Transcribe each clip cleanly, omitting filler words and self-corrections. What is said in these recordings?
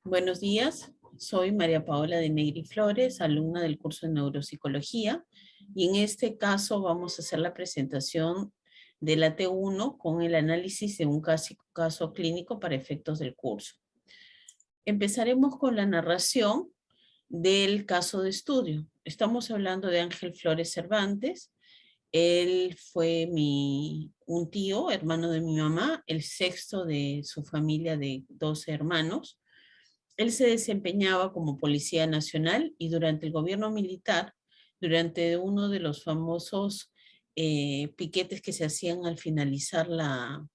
Buenos días, soy María Paola de Negri Flores, alumna del curso de Neuropsicología, y en este caso vamos a hacer la presentación de la T1 con el análisis de un caso clínico para efectos del curso. Empezaremos con la narración del caso de estudio. Estamos hablando de Ángel Flores Cervantes. Él fue un tío, hermano de mi mamá, el sexto de su familia de 12 hermanos. Él se desempeñaba como policía nacional y durante el gobierno militar, durante uno de los famosos piquetes que se hacían al finalizar la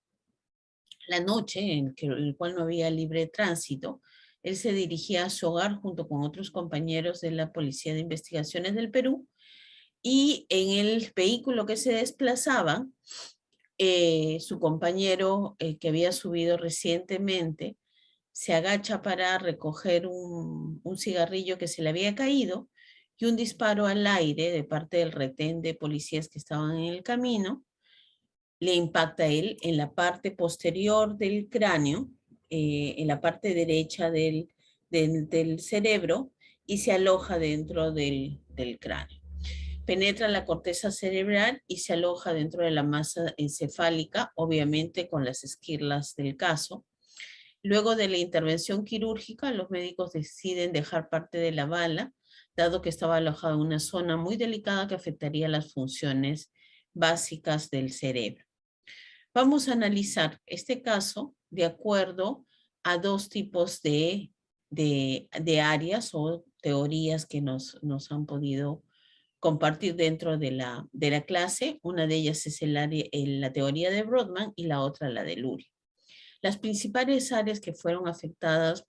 noche, en el cual no había libre tránsito, él se dirigía a su hogar junto con otros compañeros de la Policía de Investigaciones del Perú, y en el vehículo que se desplazaba, su compañero que había subido recientemente se agacha para recoger un cigarrillo que se le había caído, y un disparo al aire de parte del retén de policías que estaban en el camino le impacta a él en la parte posterior del cráneo, en la parte derecha del cerebro, y se aloja dentro del cráneo. Penetra la corteza cerebral y se aloja dentro de la masa encefálica, obviamente con las esquirlas del caso. Luego de la intervención quirúrgica, los médicos deciden dejar parte de la bala, dado que estaba alojada en una zona muy delicada que afectaría las funciones básicas del cerebro. Vamos a analizar este caso de acuerdo a dos tipos de áreas o teorías que nos han podido compartir dentro de la clase. Una de ellas es la teoría de Brodmann y la otra la de Lurie. Las principales áreas que fueron afectadas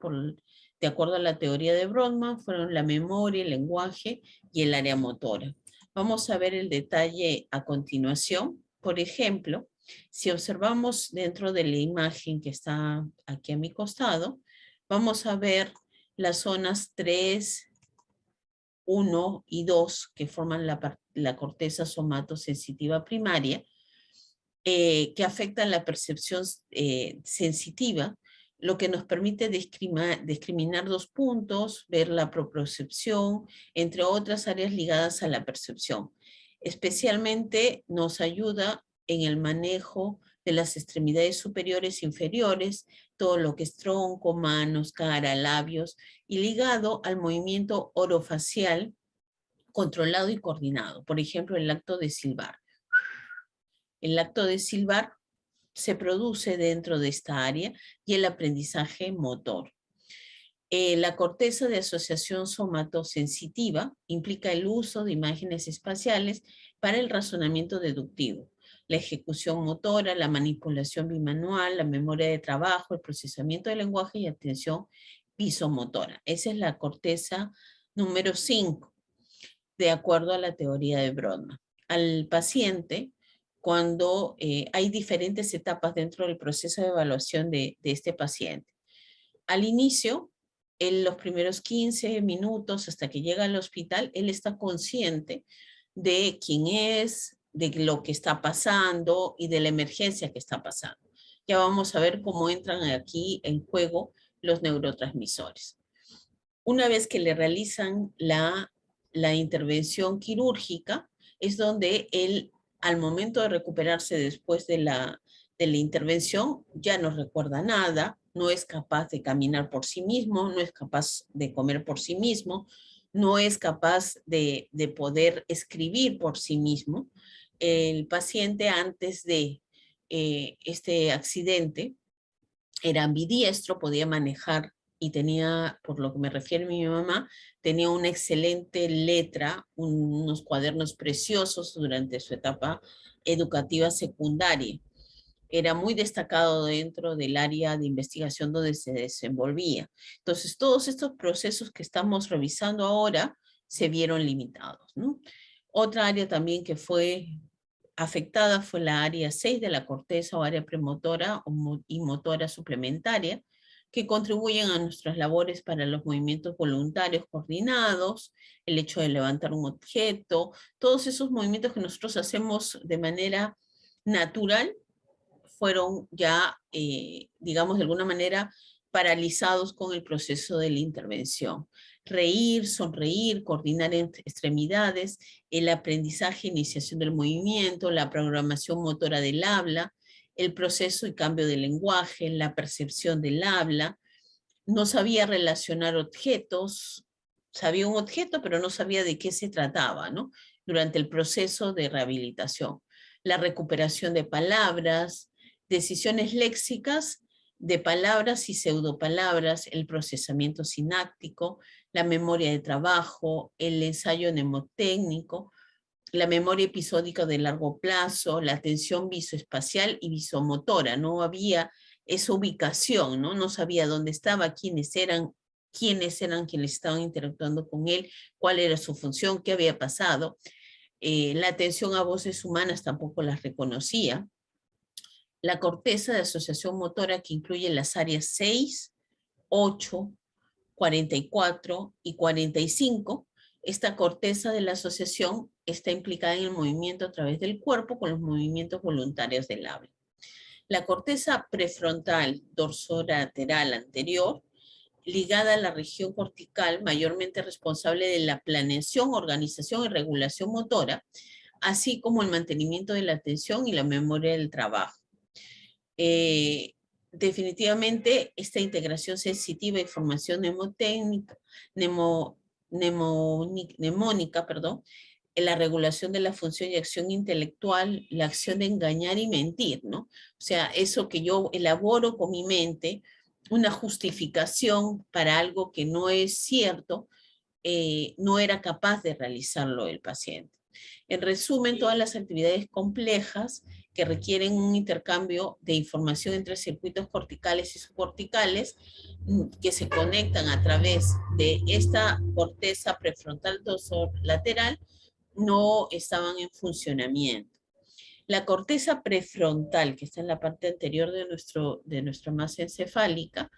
de acuerdo a la teoría de Brodmann fueron la memoria, el lenguaje y el área motora. Vamos a ver el detalle a continuación. Por ejemplo, si observamos dentro de la imagen que está aquí a mi costado, vamos a ver las zonas 3, 1 y 2 que forman la corteza somatosensitiva primaria, que afectan la percepción sensitiva, lo que nos permite discriminar dos puntos, ver la propriocepción, entre otras áreas ligadas a la percepción. Especialmente nos ayuda en el manejo de las extremidades superiores e inferiores, todo lo que es tronco, manos, cara, labios, y ligado al movimiento orofacial controlado y coordinado. Por ejemplo, el acto de silbar. El acto de silbar se produce dentro de esta área, y el aprendizaje motor. La corteza de asociación somatosensitiva implica el uso de imágenes espaciales para el razonamiento deductivo, la ejecución motora, la manipulación bimanual, la memoria de trabajo, el procesamiento del lenguaje y atención visomotora. Esa es la corteza número 5, de acuerdo a la teoría de Brodmann. Al paciente, cuando hay diferentes etapas dentro del proceso de evaluación de este paciente. Al inicio, en los primeros 15 minutos hasta que llega al hospital, él está consciente de quién es, de lo que está pasando y de la emergencia que está pasando. Ya vamos a ver cómo entran aquí en juego los neurotransmisores. Una vez que le realizan la intervención quirúrgica, es donde él, al momento de recuperarse después de la intervención, ya no recuerda nada, no es capaz de caminar por sí mismo, no es capaz de comer por sí mismo, no es capaz de poder escribir por sí mismo. El paciente, antes de este accidente, era ambidiestro, podía manejar y tenía, por lo que me refiere mi mamá, tenía una excelente letra, unos cuadernos preciosos durante su etapa educativa secundaria. Era muy destacado dentro del área de investigación donde se desenvolvía. Entonces, todos estos procesos que estamos revisando ahora se vieron limitados, ¿no? Otra área también que fue afectada fue la área 6 de la corteza o área premotora y motora suplementaria, que contribuyen a nuestras labores para los movimientos voluntarios coordinados, el hecho de levantar un objeto, todos esos movimientos que nosotros hacemos de manera natural fueron ya, digamos, de alguna manera paralizados con el proceso de la intervención. Reír, sonreír, coordinar extremidades, el aprendizaje, iniciación del movimiento, la programación motora del habla, el proceso y cambio del lenguaje, la percepción del habla. No sabía relacionar objetos, sabía un objeto, pero no sabía de qué se trataba, ¿no? Durante el proceso de rehabilitación. La recuperación de palabras, decisiones léxicas de palabras y pseudopalabras, el procesamiento sináptico, la memoria de trabajo, el ensayo mnemotécnico, la memoria episódica de largo plazo, la atención visoespacial y visomotora. No había esa ubicación, ¿no? No sabía dónde estaba, quiénes eran quienes estaban interactuando con él, cuál era su función, qué había pasado. La atención a voces humanas tampoco las reconocía. La corteza de asociación motora, que incluye las áreas 6, 8, 44 y 45. Esta corteza de la asociación está implicada en el movimiento a través del cuerpo con los movimientos voluntarios del habla. La corteza prefrontal dorsolateral anterior, ligada a la región cortical, mayormente responsable de la planeación, organización y regulación motora, así como el mantenimiento de la atención y la memoria del trabajo. Definitivamente esta integración sensitiva y formación mnemónica, la regulación de la función y acción intelectual, la acción de engañar y mentir, ¿no? O sea, eso que yo elaboro con mi mente, una justificación para algo que no es cierto, no era capaz de realizarlo el paciente. En resumen, todas las actividades complejas que requieren un intercambio de información entre circuitos corticales y subcorticales que se conectan a través de esta corteza prefrontal dorsolateral no estaban en funcionamiento. La corteza prefrontal, que está en la parte anterior de nuestra masa encefálica,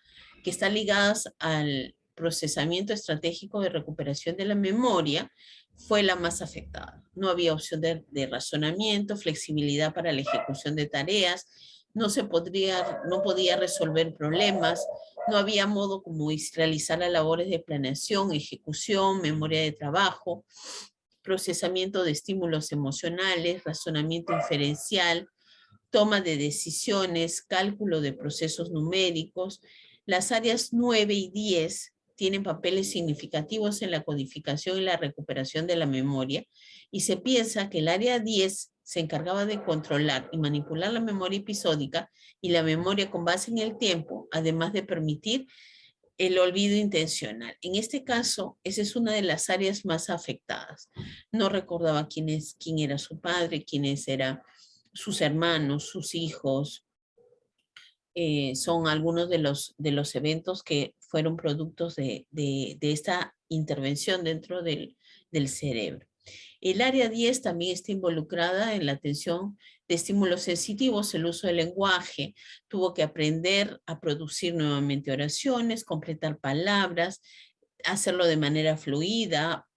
que está ligada al procesamiento estratégico de recuperación de la memoria, fue la más afectada. No había opción de razonamiento, flexibilidad para la ejecución de tareas, no podía resolver problemas, no había modo como realizar las labores de planeación, ejecución, memoria de trabajo, procesamiento de estímulos emocionales, razonamiento inferencial, toma de decisiones, cálculo de procesos numéricos. Las áreas 9 y 10 tienen papeles significativos en la codificación y la recuperación de la memoria, y se piensa que el área 10 se encargaba de controlar y manipular la memoria episódica y la memoria con base en el tiempo, además de permitir el olvido intencional. En este caso, esa es una de las áreas más afectadas. No recordaba quién era su padre, quiénes eran sus hermanos, sus hijos. Son algunos de los eventos que fueron productos de esta intervención dentro del cerebro. El área 10 también está involucrada en la atención de estímulos sensitivos, el uso del lenguaje. Tuvo que aprender a producir nuevamente oraciones, completar palabras, hacerlo de manera fluida,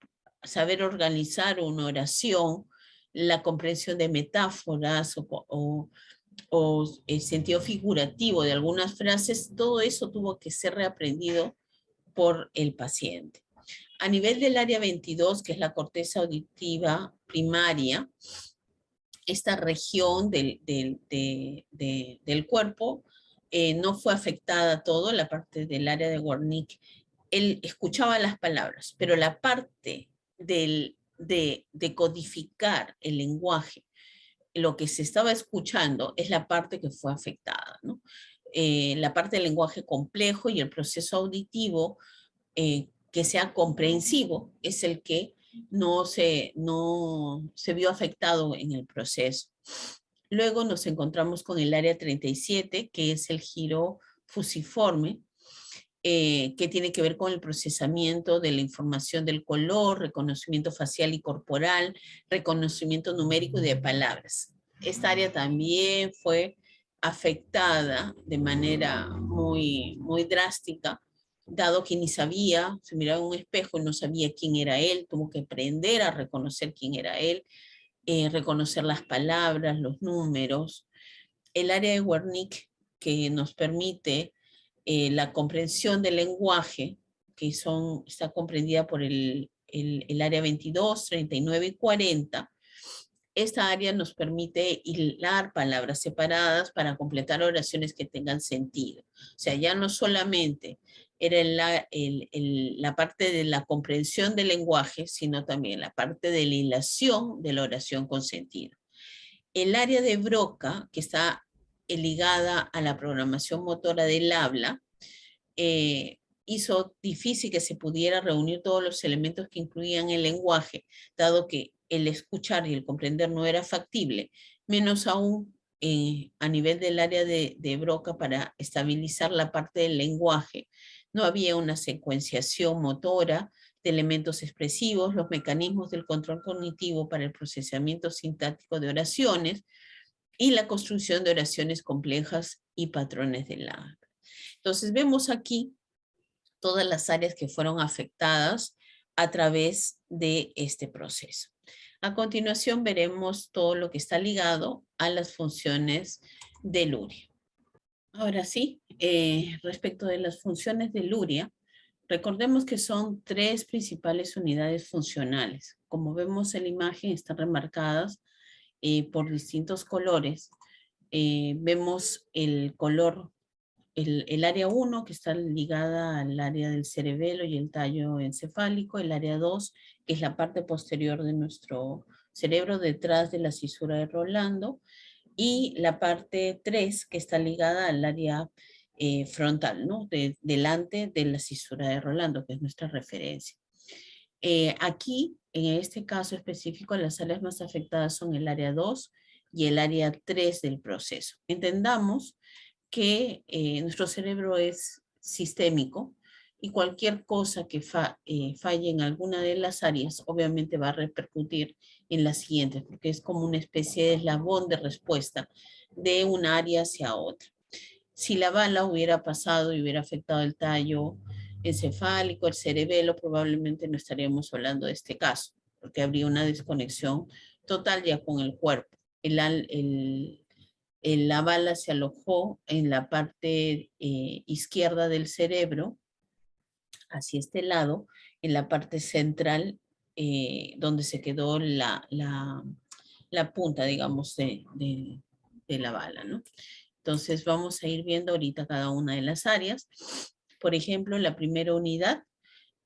saber organizar una oración, la comprensión de metáforas o el sentido figurativo de algunas frases. Todo eso tuvo que ser reaprendido por el paciente. A nivel del área 22, que es la corteza auditiva primaria, esta región del cuerpo no fue afectada todo, la parte del área de Wernicke. Él escuchaba las palabras, pero la parte de codificar el lenguaje, lo que se estaba escuchando es la parte que fue afectada, ¿no? La parte del lenguaje complejo y el proceso auditivo que sea comprensivo es el que no se vio afectado en el proceso. Luego nos encontramos con el área 37, que es el giro fusiforme, que tiene que ver con el procesamiento de la información del color, reconocimiento facial y corporal, reconocimiento numérico y de palabras. Esta área también fue afectada de manera muy, muy drástica, dado que ni sabía, se miraba en un espejo y no sabía quién era él, tuvo que aprender a reconocer quién era él, reconocer las palabras, los números. El área de Wernicke, que nos permite la comprensión del lenguaje, que está comprendida por el área 22, 39 y 40. Esta área nos permite hilar palabras separadas para completar oraciones que tengan sentido. O sea, ya no solamente era la parte de la comprensión del lenguaje, sino también la parte de la hilación de la oración con sentido. El área de Broca, que está ligada a la programación motora del habla, hizo difícil que se pudiera reunir todos los elementos que incluían el lenguaje, dado que el escuchar y el comprender no era factible, menos aún a nivel del área de Broca para estabilizar la parte del lenguaje. No había una secuenciación motora de elementos expresivos, los mecanismos del control cognitivo para el procesamiento sintáctico de oraciones y la construcción de oraciones complejas y patrones del habla. Entonces vemos aquí todas las áreas que fueron afectadas a través de este proceso. A continuación veremos todo lo que está ligado a las funciones de Luria. Ahora sí, respecto de las funciones de Luria, recordemos que son 3 principales unidades funcionales. Como vemos en la imagen, están remarcadas por distintos colores. Vemos el color, el área 1, que está ligada al área del cerebelo y el tallo encefálico, el área 2, que es la parte posterior de nuestro cerebro, detrás de la cisura de Rolando, y la parte 3, que está ligada al área frontal, ¿no? Delante de la cisura de Rolando, que es nuestra referencia. Aquí, en este caso específico, las áreas más afectadas son el área 2 y el área 3 del proceso. Entendamos que nuestro cerebro es sistémico y cualquier cosa que falle en alguna de las áreas obviamente va a repercutir en las siguientes, porque es como una especie de eslabón de respuesta de un área hacia otra. Si la bala hubiera pasado y hubiera afectado el tallo encefálico, el cerebelo, probablemente no estaríamos hablando de este caso, porque habría una desconexión total ya con el cuerpo. La bala se alojó en la parte izquierda del cerebro, hacia este lado, en la parte central, donde se quedó la punta, digamos, de la bala, ¿no? Entonces vamos a ir viendo ahorita cada una de las áreas. Por ejemplo, la primera unidad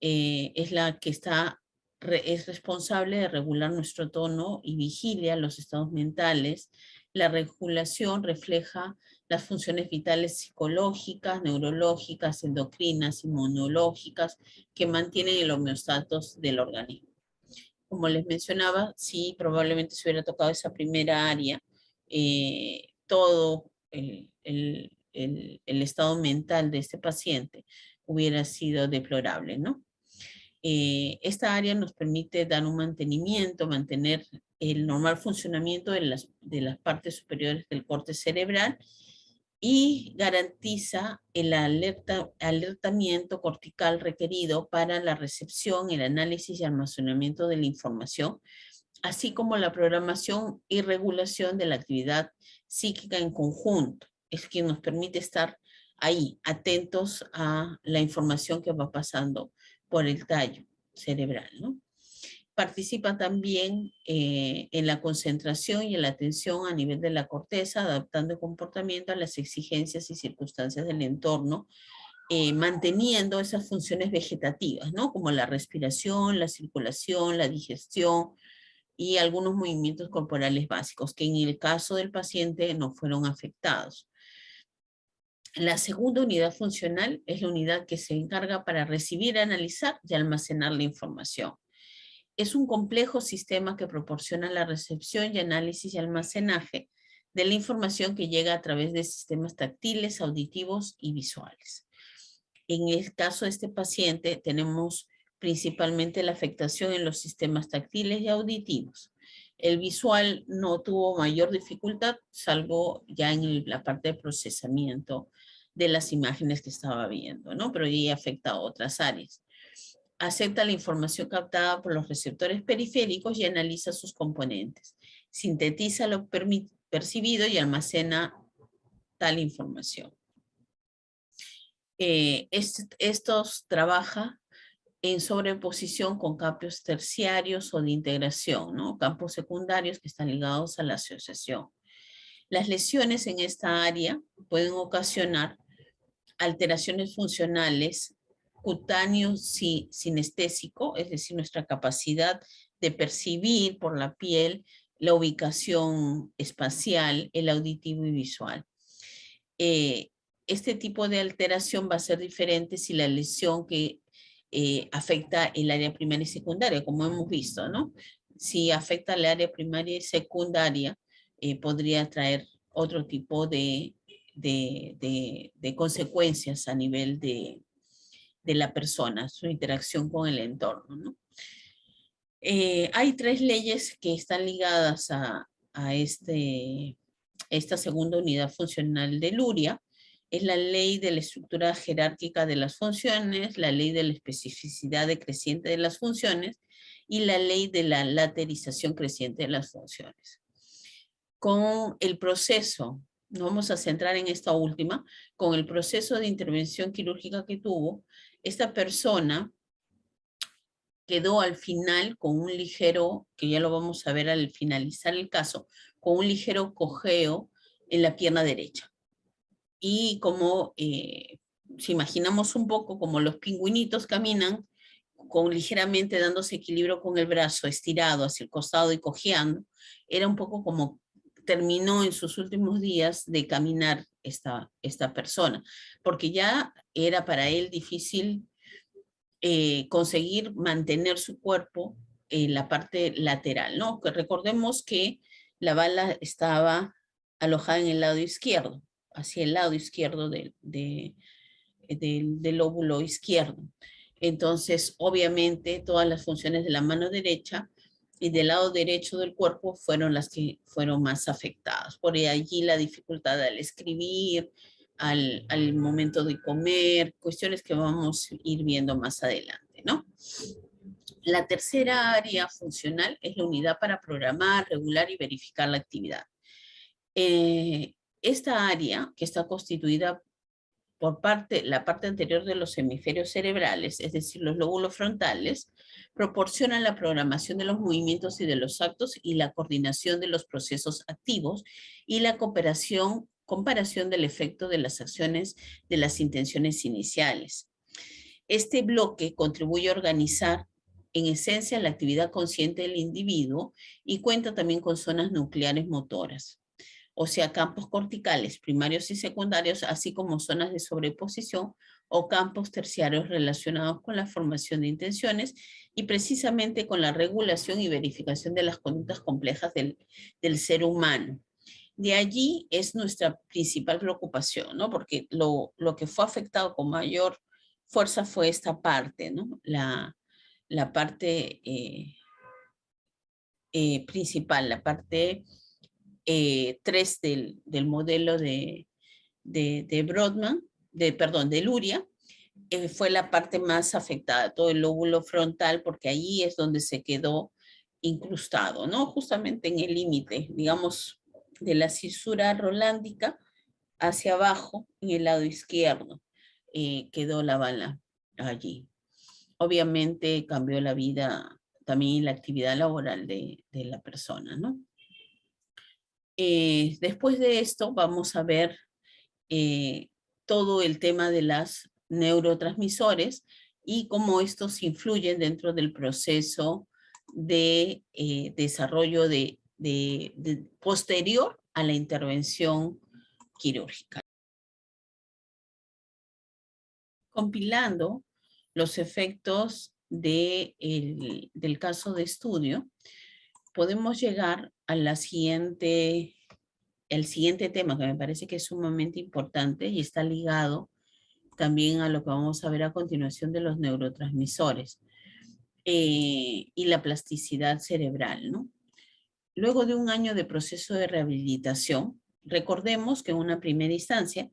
es la que es responsable de regular nuestro tono y vigilia los estados mentales. La regulación refleja las funciones vitales psicológicas, neurológicas, endocrinas, inmunológicas, que mantienen el homeostatos del organismo. Como les mencionaba, sí, probablemente se hubiera tocado esa primera área, todo el estado mental de este paciente hubiera sido deplorable, ¿no? Esta área nos permite dar un mantenimiento, mantener el normal funcionamiento de las partes superiores del córtex cerebral y garantiza el alertamiento cortical requerido para la recepción, el análisis y almacenamiento de la información, así como la programación y regulación de la actividad psíquica en conjunto. Es quien nos permite estar ahí, atentos a la información que va pasando por el tallo cerebral, ¿no? Participa también en la concentración y en la atención a nivel de la corteza, adaptando el comportamiento a las exigencias y circunstancias del entorno, manteniendo esas funciones vegetativas, ¿no? Como la respiración, la circulación, la digestión y algunos movimientos corporales básicos, que en el caso del paciente no fueron afectados. La segunda unidad funcional es la unidad que se encarga para recibir, analizar y almacenar la información. Es un complejo sistema que proporciona la recepción y análisis y almacenaje de la información que llega a través de sistemas táctiles, auditivos y visuales. En el caso de este paciente tenemos principalmente la afectación en los sistemas táctiles y auditivos. El visual no tuvo mayor dificultad, salvo ya en la parte de procesamiento de las imágenes que estaba viendo, ¿no? Pero ya afecta a otras áreas. Acepta la información captada por los receptores periféricos y analiza sus componentes. Sintetiza lo percibido y almacena tal información. Estos trabaja en sobreposición con campos terciarios o de integración, ¿no? Campos secundarios que están ligados a la asociación. Las lesiones en esta área pueden ocasionar alteraciones funcionales cutáneo sinestésico, es decir, nuestra capacidad de percibir por la piel la ubicación espacial, el auditivo y visual. Este tipo de alteración va a ser diferente si la lesión que afecta el área primaria y secundaria, como hemos visto, ¿no? Si afecta el área primaria y secundaria, podría traer otro tipo de consecuencias a nivel de la persona, su interacción con el entorno, ¿no? Hay 3 leyes que están ligadas a esta segunda unidad funcional de Luria. Es la ley de la estructura jerárquica de las funciones, la ley de la especificidad decreciente de las funciones y la ley de la laterización creciente de las funciones. Con el proceso, nos vamos a centrar en esta última, con el proceso de intervención quirúrgica que tuvo, esta persona quedó al final con un ligero, que ya lo vamos a ver al finalizar el caso, con un ligero cojeo en la pierna derecha. Y como, si imaginamos un poco como los pingüinitos caminan, con ligeramente dándose equilibrio con el brazo estirado hacia el costado y cojeando, era un poco como terminó en sus últimos días de caminar esta persona, porque ya era para él difícil conseguir mantener su cuerpo en la parte lateral, ¿no? Que recordemos que la bala estaba alojada en el lado izquierdo, hacia el lado izquierdo del lóbulo izquierdo. Entonces, obviamente, todas las funciones de la mano derecha y del lado derecho del cuerpo fueron las que fueron más afectadas. Por allí la dificultad al escribir, al momento de comer, cuestiones que vamos a ir viendo más adelante, ¿no? La tercera área funcional es la unidad para programar, regular y verificar la actividad. Esta área, que está constituida por la parte anterior de los hemisferios cerebrales, es decir, los lóbulos frontales, proporcionan la programación de los movimientos y de los actos y la coordinación de los procesos activos y la comparación del efecto de las acciones de las intenciones iniciales. Este bloque contribuye a organizar en esencia la actividad consciente del individuo y cuenta también con zonas nucleares motoras, o sea, campos corticales primarios y secundarios, así como zonas de sobreposición o campos terciarios relacionados con la formación de intenciones y precisamente con la regulación y verificación de las conductas complejas del ser humano. De allí es nuestra principal preocupación, ¿no? Porque lo que fue afectado con mayor fuerza fue esta parte, ¿no? La parte principal, la parte 3 del modelo de Brodmann, de Luria, fue la parte más afectada, todo el lóbulo frontal, porque ahí es donde se quedó incrustado, ¿no? Justamente en el límite, digamos, de la cisura rolándica hacia abajo, en el lado izquierdo, quedó la bala allí. Obviamente cambió la vida, también la actividad laboral de la persona, ¿no? Después de esto vamos a ver todo el tema de los neurotransmisores y cómo estos influyen dentro del proceso de desarrollo posterior a la intervención quirúrgica. Compilando los efectos del caso de estudio, podemos llegar a el siguiente tema que me parece que es sumamente importante y está ligado también a lo que vamos a ver a continuación de los neurotransmisores y la plasticidad cerebral, ¿no? Luego de un año de proceso de rehabilitación, recordemos que en una primera instancia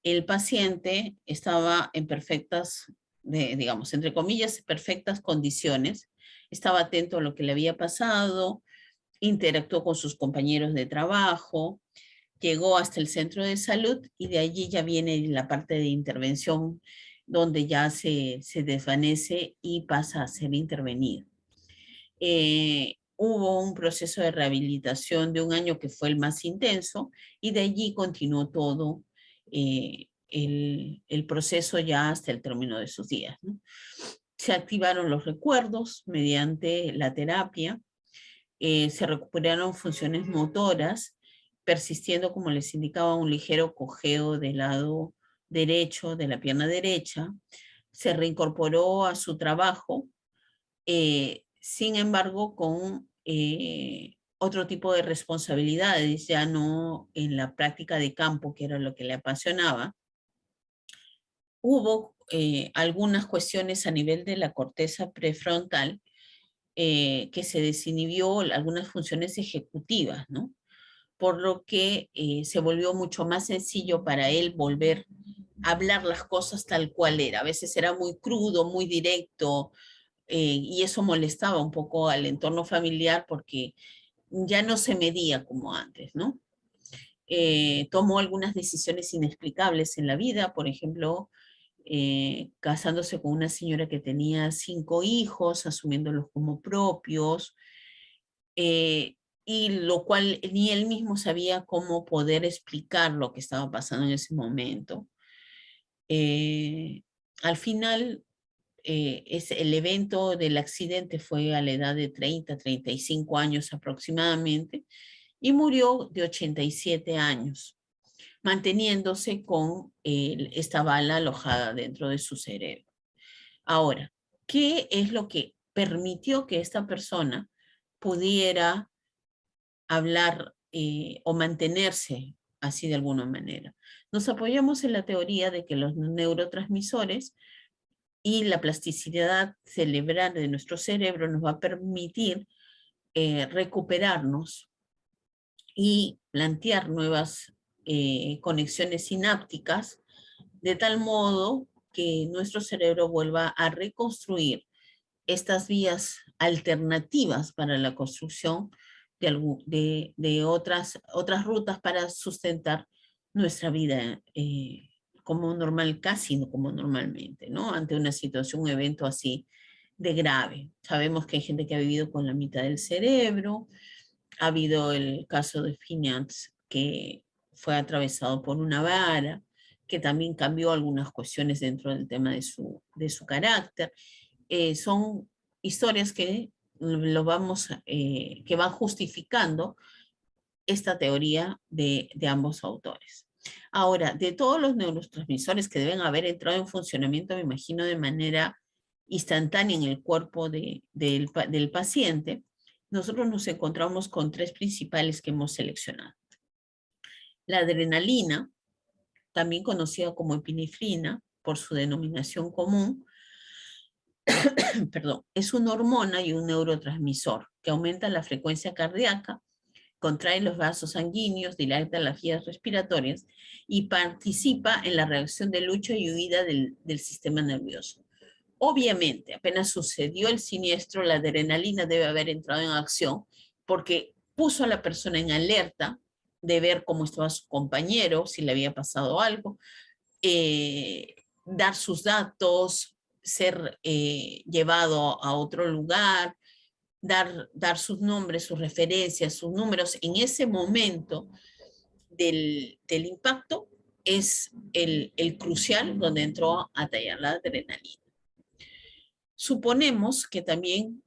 el paciente estaba en perfectas, digamos, entre comillas, perfectas condiciones, estaba atento a lo que le había pasado, interactuó con sus compañeros de trabajo, llegó hasta el centro de salud y de allí ya viene la parte de intervención donde ya se desvanece y pasa a ser intervenido. Hubo un proceso de rehabilitación de 1 año que fue el más intenso y de allí continuó todo el proceso ya hasta el término de sus días, ¿no? Se activaron los recuerdos mediante la terapia, se recuperaron funciones motoras, persistiendo, como les indicaba, un ligero cojeo del lado derecho de la pierna derecha, se reincorporó a su trabajo, sin embargo, con otro tipo de responsabilidades, ya no en la práctica de campo, que era lo que le apasionaba. Hubo algunas cuestiones a nivel de la corteza prefrontal que se desinhibió algunas funciones ejecutivas, ¿no? Por lo que se volvió mucho más sencillo para él volver a hablar las cosas tal cual era. A veces era muy crudo, muy directo, y eso molestaba un poco al entorno familiar porque ya no se medía como antes, ¿no? Tomó algunas decisiones inexplicables en la vida, por ejemplo, casándose con una señora que tenía 5 hijos, asumiéndolos como propios, eh, y lo cual ni él mismo sabía cómo poder explicar lo que estaba pasando en ese momento. Al final, el evento del accidente fue a la edad de 35 años aproximadamente, y murió de 87 años, manteniéndose con esta bala alojada dentro de su cerebro. Ahora, ¿qué es lo que permitió que esta persona pudiera hablar o mantenerse así de alguna manera? Nos apoyamos en la teoría de que los neurotransmisores y la plasticidad cerebral de nuestro cerebro nos va a permitir recuperarnos y plantear nuevas conexiones sinápticas, de tal modo que nuestro cerebro vuelva a reconstruir estas vías alternativas para la construcción de otras rutas para sustentar nuestra vida como normal, casi como normalmente, ¿no? Ante una situación, un evento así de grave. Sabemos que hay gente que ha vivido con la mitad del cerebro. Ha habido el caso de Phineas, que fue atravesado por una vara, que también cambió algunas cuestiones dentro del tema de su carácter. Son historias que que van justificando esta teoría de ambos autores. Ahora, de todos los neurotransmisores que deben haber entrado en funcionamiento, me imagino de manera instantánea en el cuerpo del paciente, nosotros nos encontramos con 3 principales que hemos seleccionado. La adrenalina, también conocida como epinefrina por su denominación común, perdón, es una hormona y un neurotransmisor que aumenta la frecuencia cardíaca, contrae los vasos sanguíneos, dilata las vías respiratorias y participa en la reacción de lucha y huida del sistema nervioso. Obviamente, apenas sucedió el siniestro, la adrenalina debe haber entrado en acción porque puso a la persona en alerta de ver cómo estaba su compañero, si le había pasado algo, dar sus datos, ser llevado a otro lugar, dar sus nombres, sus referencias, sus números. En ese momento del impacto es el crucial donde entró a tallar la adrenalina. Suponemos que también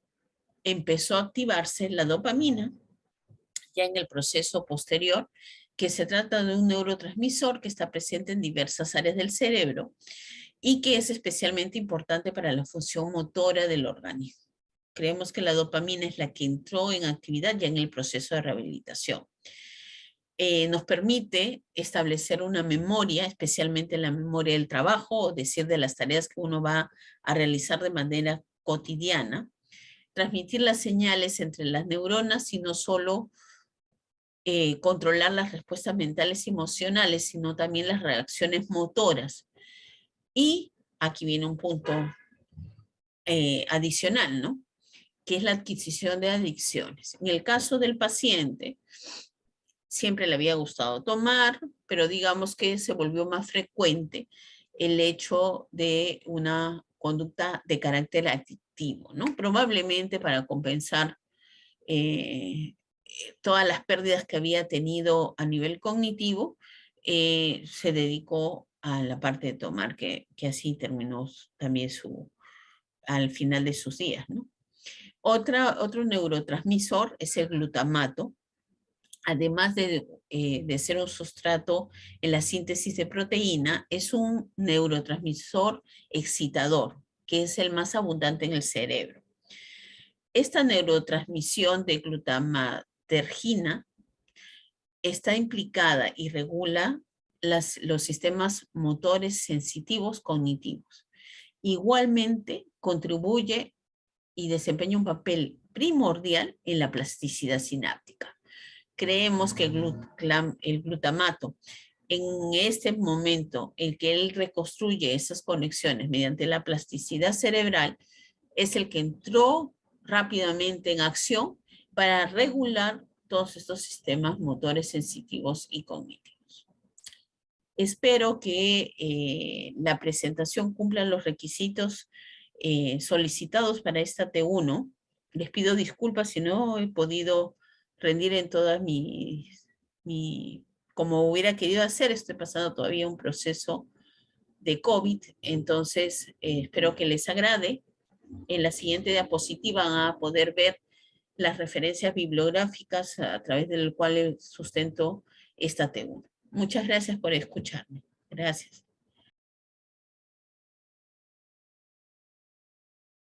empezó a activarse la dopamina ya en el proceso posterior, que se trata de un neurotransmisor que está presente en diversas áreas del cerebro y que es especialmente importante para la función motora del organismo. Creemos que la dopamina es la que entró en actividad ya en el proceso de rehabilitación. Nos permite establecer una memoria, especialmente la memoria del trabajo, es decir, de las tareas que uno va a realizar de manera cotidiana, transmitir las señales entre las neuronas y no solo controlar las respuestas mentales y emocionales, sino también las reacciones motoras. Y aquí viene un punto adicional, ¿no? Que es la adquisición de adicciones. En el caso del paciente, siempre le había gustado tomar, pero digamos que se volvió más frecuente el hecho de una conducta de carácter adictivo, ¿no? Probablemente para compensar eh, todas las pérdidas que había tenido a nivel cognitivo, se dedicó a la parte de tomar, que así terminó también al final de sus días, ¿no? Otro neurotransmisor es el glutamato, además de ser un sustrato en la síntesis de proteína, es un neurotransmisor excitador, que es el más abundante en el cerebro. Esta neurotransmisión de glutamatergina está implicada y regula los sistemas motores sensitivos cognitivos. Igualmente, contribuye y desempeña un papel primordial en la plasticidad sináptica. Creemos que el glutamato, en este momento en que él reconstruye esas conexiones mediante la plasticidad cerebral, es el que entró rápidamente en acción para regular todos estos sistemas motores sensitivos y cognitivos. Espero que la presentación cumpla los requisitos solicitados para esta T1. Les pido disculpas si no he podido rendir en todas como hubiera querido hacer. Estoy pasando todavía un proceso de COVID, entonces espero que les agrade. En la siguiente diapositiva van a poder ver las referencias bibliográficas a través del cual sustento esta T1. Muchas gracias por escucharme. Gracias.